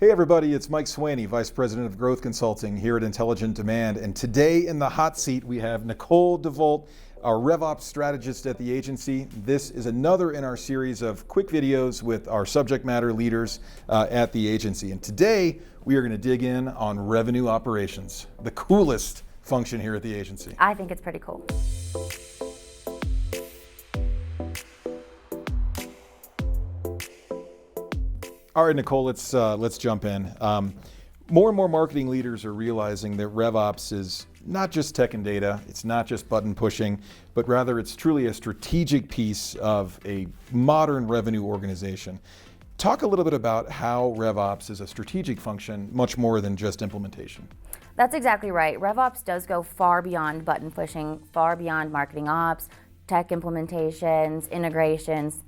Hey everybody, it's Mike Swaney, Vice President of Growth Consulting here at Intelligent Demand. And today in the hot seat, we have Nicole Davolt, our RevOps strategist at the agency. This is another in our series of quick videos with our subject matter leaders at the agency. And today, we are going to dig in on revenue operations, the coolest function here at the agency. I think it's pretty cool. All right, Nicole, let's jump in. More and more marketing leaders are realizing that RevOps is not just tech and data, it's not just button pushing, but rather it's truly a strategic piece of a modern revenue organization. Talk a little bit about how RevOps is a strategic function, much more than just implementation. That's exactly right. RevOps does go far beyond button pushing, far beyond marketing ops, tech implementations, integrations,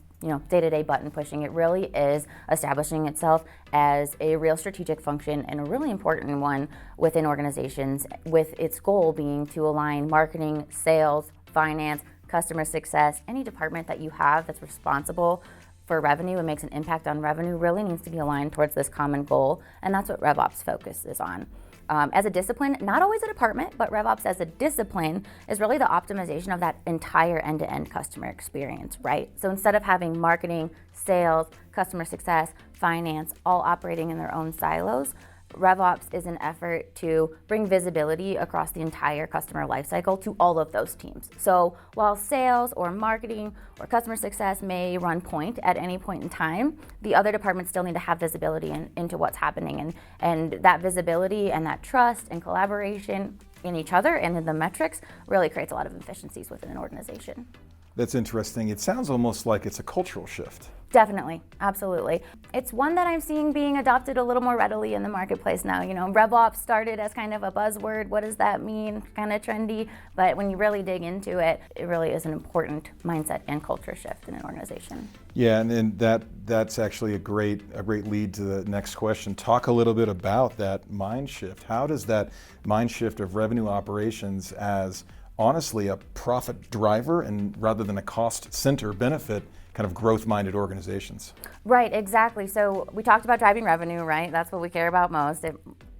day-to-day button pushing. It really is establishing itself as a real strategic function and a really important one within organizations, with its goal being to align marketing, sales, finance, customer success. Any department that you have that's responsible for revenue and makes an impact on revenue really needs to be aligned towards this common goal, and that's what RevOps focuses on. As a discipline, not always a department, but RevOps as a discipline is really the optimization of that entire end-to-end customer experience, right? So instead of having marketing, sales, customer success, finance, all operating in their own silos, RevOps is an effort to bring visibility across the entire customer lifecycle to all of those teams. So while sales or marketing or customer success may run point at any point in time, the other departments still need to have visibility into what's happening. And that visibility and that trust and collaboration in each other and in the metrics really creates a lot of efficiencies within an organization. That's interesting. It sounds almost like it's a cultural shift. Definitely, absolutely. It's one that I'm seeing being adopted a little more readily in the marketplace now. RevOps started as kind of a buzzword. What does that mean? Kind of trendy. But when you really dig into it, it really is an important mindset and culture shift in an organization. Yeah, and that's actually a great lead to the next question. Talk a little bit about that mind shift. How does that mind shift of revenue operations as honestly a profit driver and rather than a cost center benefit kind of growth-minded organizations? Right, exactly. So we talked about driving revenue, right? That's what we care about most.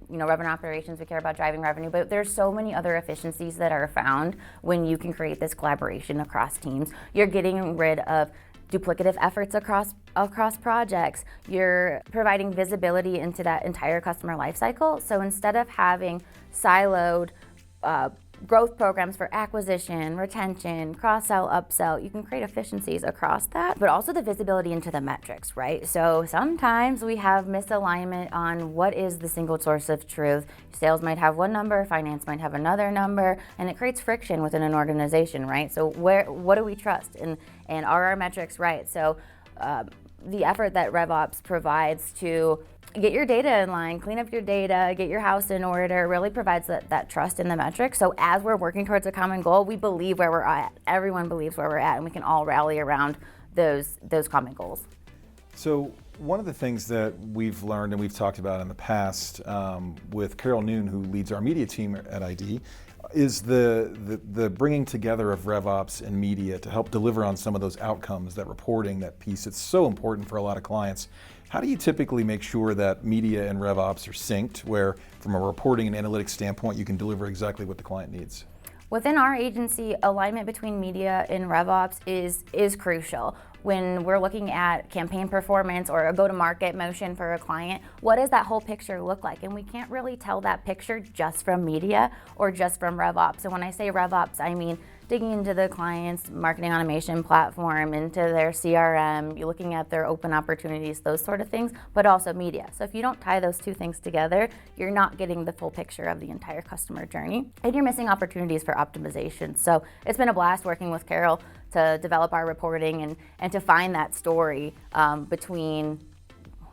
Revenue operations, we care about driving revenue, but there's so many other efficiencies that are found when you can create this collaboration across teams. You're getting rid of duplicative efforts across projects. You're providing visibility into that entire customer lifecycle. So instead of having siloed growth programs for acquisition, retention, cross-sell, upsell, you can create efficiencies across that, but also the visibility into the metrics, right? So sometimes we have misalignment on what is the single source of truth. Sales might have one number, finance might have another number, and it creates friction within an organization, right? So what do we trust, and are our metrics right? So the effort that RevOps provides to get your data in line, clean up your data, get your house in order, really provides that trust in the metrics. So as we're working towards a common goal, we believe where we're at. Everyone believes where we're at, and we can all rally around those common goals. So one of the things that we've learned and we've talked about in the past with Carol Noon, who leads our media team at ID, is the bringing together of RevOps and media to help deliver on some of those outcomes, that reporting, that piece. It's so important for a lot of clients. How do you typically make sure that media and RevOps are synced, where from a reporting and analytics standpoint, you can deliver exactly what the client needs? Within our agency, alignment between media and RevOps is crucial. When we're looking at campaign performance or a go-to-market motion for a client, what does that whole picture look like? And we can't really tell that picture just from media or just from RevOps. So when I say RevOps, I mean digging into the client's marketing automation platform, into their CRM, you're looking at their open opportunities, those sort of things, but also media. So if you don't tie those two things together, you're not getting the full picture of the entire customer journey, and you're missing opportunities for optimization. So it's been a blast working with Carol to develop our reporting and to find that story between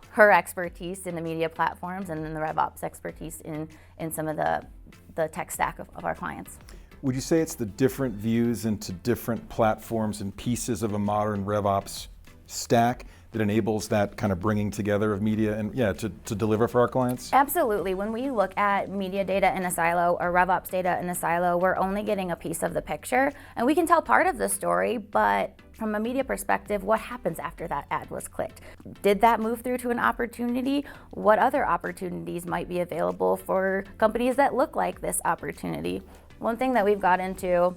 her expertise in the media platforms and then the RevOps expertise in some of the tech stack of our clients. Would you say it's the different views into different platforms and pieces of a modern RevOps stack that enables that kind of bringing together of media and to deliver for our clients? Absolutely. When we look at media data in a silo or RevOps data in a silo, we're only getting a piece of the picture, and we can tell part of the story, but from a media perspective, what happens after that ad was clicked? Did that move through to an opportunity? What other opportunities might be available for companies that look like this opportunity? One thing that we've got into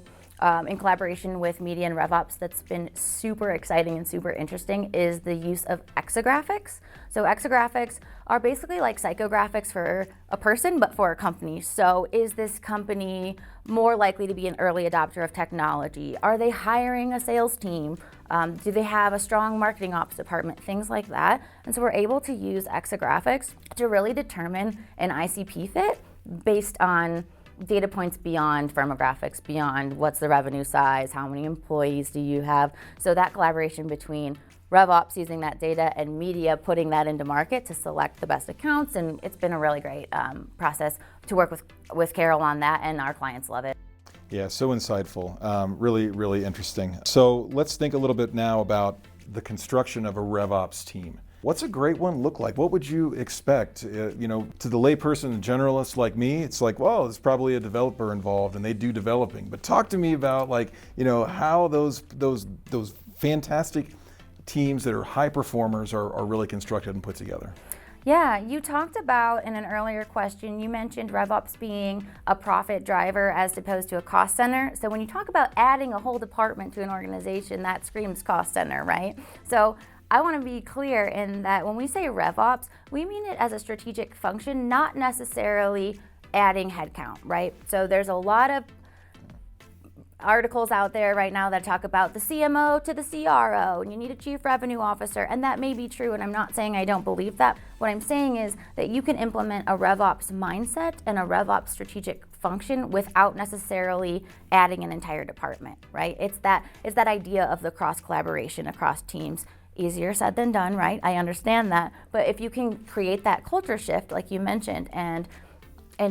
in collaboration with media and RevOps that's been super exciting and super interesting is the use of exographics. So exographics are basically like psychographics for a person, but for a company. So is this company more likely to be an early adopter of technology? Are they hiring a sales team? Do they have a strong marketing ops department? Things like that. And so we're able to use exographics to really determine an ICP fit based on data points beyond firmographics, beyond what's the revenue size, how many employees do you have. So that collaboration between RevOps using that data and media putting that into market to select the best accounts, and it's been a really great process to work with Carol on that, and our clients love it. Yeah, so insightful, really, really interesting. So let's think a little bit now about the construction of a RevOps team. What's a great one look like? What would you expect? To the layperson and generalist like me, it's like, well, there's probably a developer involved and they do developing. But talk to me about how those fantastic teams that are high performers are really constructed and put together. Yeah, you talked about in an earlier question, you mentioned RevOps being a profit driver as opposed to a cost center. So when you talk about adding a whole department to an organization, that screams cost center, right? So I want to be clear in that when we say RevOps, we mean it as a strategic function, not necessarily adding headcount, right? So there's a lot of articles out there right now that talk about the CMO to the CRO, and you need a chief revenue officer, and that may be true, and I'm not saying I don't believe that. What I'm saying is that you can implement a RevOps mindset and a RevOps strategic function without necessarily adding an entire department, right? It's that idea of the cross collaboration across teams. Easier said than done, right? I understand that. But if you can create that culture shift, like you mentioned, and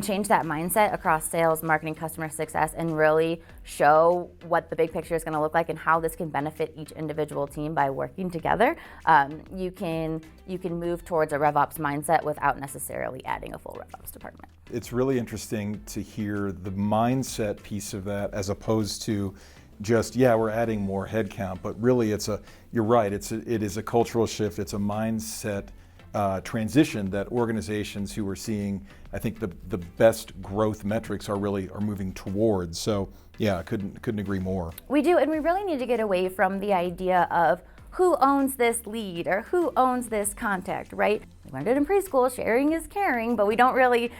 change that mindset across sales, marketing, customer success, and really show what the big picture is going to look like and how this can benefit each individual team by working together, you can move towards a RevOps mindset without necessarily adding a full RevOps department. It's really interesting to hear the mindset piece of that as opposed to just, we're adding more headcount, but really you're right, it is a cultural shift, it's a mindset transition that organizations who are seeing, I think the best growth metrics are moving towards. So I couldn't agree more. We do, and we really need to get away from the idea of who owns this lead or who owns this contact, right? We learned it in preschool, sharing is caring, but we don't really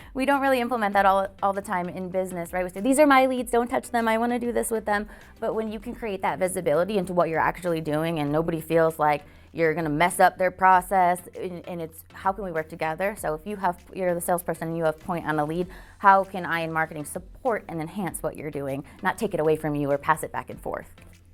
implement that all the time in business, right? We say, these are my leads, don't touch them, I want to do this with them. But when you can create that visibility into what you're actually doing and nobody feels like you're going to mess up their process, and it's how can we work together? So if you're the salesperson and you have point on a lead, how can I in marketing support and enhance what you're doing, not take it away from you or pass it back and forth?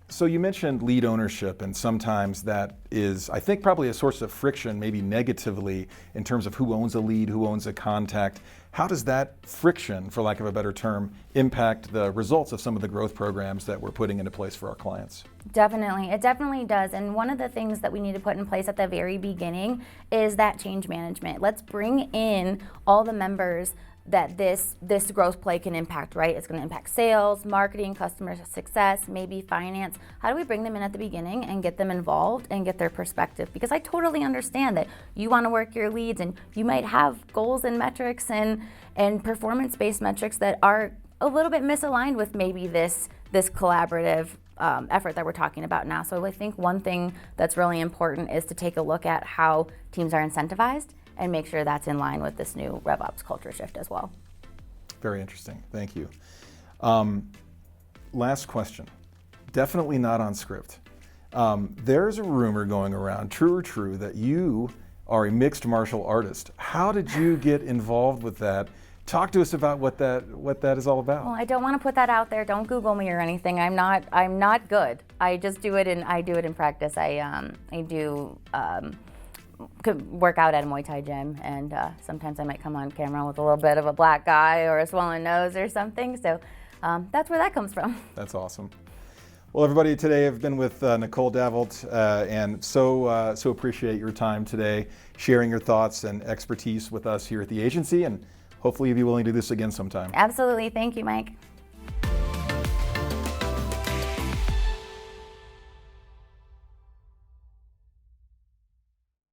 So you mentioned lead ownership, and sometimes that is, I think, probably a source of friction, maybe negatively, in terms of who owns a lead, who owns a contact. How does that friction, for lack of a better term, impact the results of some of the growth programs that we're putting into place for our clients? Definitely, it definitely does. And one of the things that we need to put in place at the very beginning is that change management. Let's bring in all the members that this growth play can impact, right? It's going to impact sales, marketing, customer success, maybe finance. How do we bring them in at the beginning and get them involved and get their perspective? Because I totally understand that you want to work your leads and you might have goals and metrics and performance-based metrics that are a little bit misaligned with maybe this collaborative effort that we're talking about now. So I think one thing that's really important is to take a look at how teams are incentivized and make sure that's in line with this new RevOps culture shift as well. Very interesting, thank you. Last question, definitely not on script. There's a rumor going around, true or true, that you are a mixed martial artist. How did you get involved with that? Talk to us about what that is all about. Well, I don't want to put that out there. Don't Google me or anything. I'm not good. I just do it in practice. I do work out at a Muay Thai gym, and sometimes I might come on camera with a little bit of a black eye or a swollen nose or something. So that's where that comes from. That's awesome. Well, everybody, today I've been with Nicole Davolt, and so appreciate your time today, sharing your thoughts and expertise with us here at the agency, and hopefully you'll be willing to do this again sometime. Absolutely. Thank you, Mike.